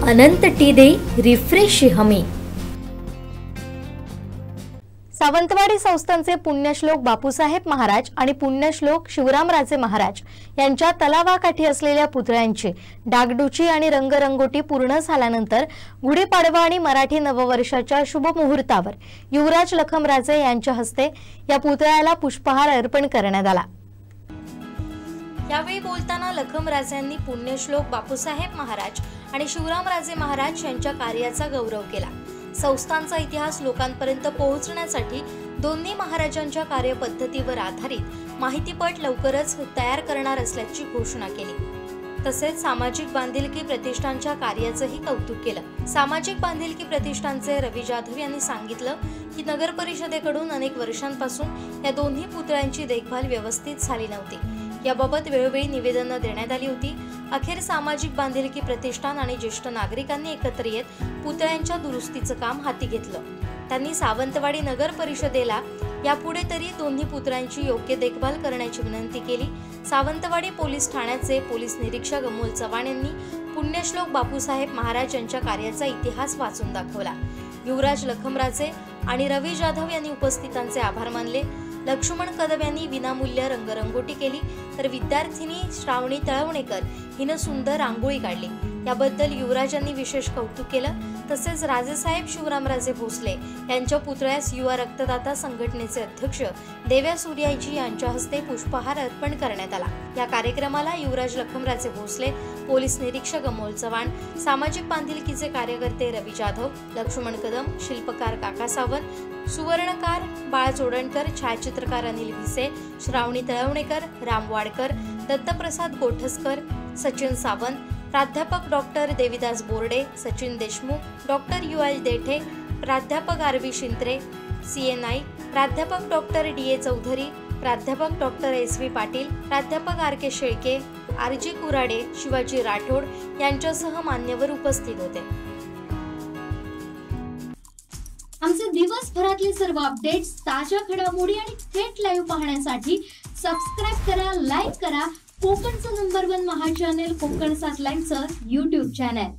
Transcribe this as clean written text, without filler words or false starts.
अनंत T दे refresh हमी। सावंतवाडी संस्थानचे पुण्यश्लोक बापूसाहेब महाराज आणि पुण्यश्लोक शिवरामराजे महाराज यांच्या तलावाकाठी असलेल्या पुतळ्यांची डागडुची आणि रंगरंगोटी पूर्ण झाल्यानंतर गुढीपाडवा आणि मराठी नववर्षाच्या शुभ मुहूर्तावर युवराज लखमराजे यांच्या हस्ते या पुतळ्याला पुष्पहार अर्पण करण्यात आला। यावेळी बोलताना लखमराजेंनी पुण्यश्लोक बापूसाहेब महाराज आणि शिवरामराजे महाराज यांच्या कार्याचा गौरव केला। संस्थांचा इतिहास लोकांपर्यंत पोहोचण्यासाठी दोन्ही महाराजांच्या कार्यपद्धतीवर आधारित माहितीपट लवकरच तयार करणार असल्याची घोषणा केली। तसेच सामाजिक बांधिलकी प्रतिष्ठानच्या कार्याचंही कौतुक केलं। सामाजिक बांधिलकी प्रतिष्ठानचे रवी जाधव यांनी सांगितलं की नगर परिषदेकडून अनेक वर्षांपासून या दोन्ही पुतळ्यांची देखभाल व्यवस्थित झाली नव्हती। याबाबत वेळोवेळी निवेदनं देण्यात आली होती। अखेर सामाजिक बांधिलकी प्रतिष्ठान आणि ज्येष्ठ नागरिकांनी एकत्र येत पुतळ्यांच्या दुरुस्तीचं काम हाती घेतलं। त्यांनी सावंतवाडी नगर परिषदेला यापुढे तरी दोन्ही पुतळ्यांची योग्य देखभाल करण्याची विनंती केली। सावंतवाडी पोलीस ठाण्याचे पोलीस निरीक्षक अमोल चव्हाण यांनी पुण्यश्लोक बापूसाहेब महाराज यांच्या कार्याचा इतिहास वाचून दाखवला। युवराज लखमराजे आणि रवी जाधव यांनी उपस्थितांचे आभार मानले। लक्ष्मण कदम यांनी विनामूल्य रंगरंगोटी केली तर विद्यार्थिनी श्रावणी तळवणेकर हिनं सुंदर रांगोळी काढली। याबद्दल युवराजांनी विशेष कौतुक केलं। तसेच राजेसाहेब शिवरामराजे भोसले यांच्या पुतळ्यास युवा रक्तदाता संघटनेचे अध्यक्ष देव्या सूर्याजी यांच्या हस्ते पुष्पहार अर्पण करण्यात आला। या कार्यक्रमाला युवराज लखमराजे भोसले, पोलीस निरीक्षक अमोल चव्हाण, सामाजिक बांधिलकीचे कार्यकर्ते रवी जाधव, लक्ष्मण कदम, शिल्पकार काका सावंत, सुवर्णकार बाळ जोडणकर, छायाचित्रकार अनिल भिसे, श्रावणी तळवणेकर, राम वाडकर, दत्तप्रसाद गोठसकर, सचिन सावंत, प्राध्यापक डॉक्टर देविदास बोर्डे, सचिन देशमुख, डॉक्टर युएल देठे, प्राध्यापक आरवी शिंत्रे, सीए नाईक, प्राध्यापक डॉक्टर डीए चौधरी, प्राध्यापक डॉक्टर एसवी पाटील, प्राध्यापक आर के शेळके, आरजी कुराडे, शिवाजी राठोड यांच्यासह मान्यवर उपस्थित होते। आमचे दिवसभरातले सर्व अपडेट्स, ताज्या घडामोडी आणि थेट लाईव्ह पाहण्यासाठी सबस्क्राइब करा, लाईक करा कोकणचं नंबर 1 महा चॅनल कोकण 7 लाईव्हचं YouTube चॅनल।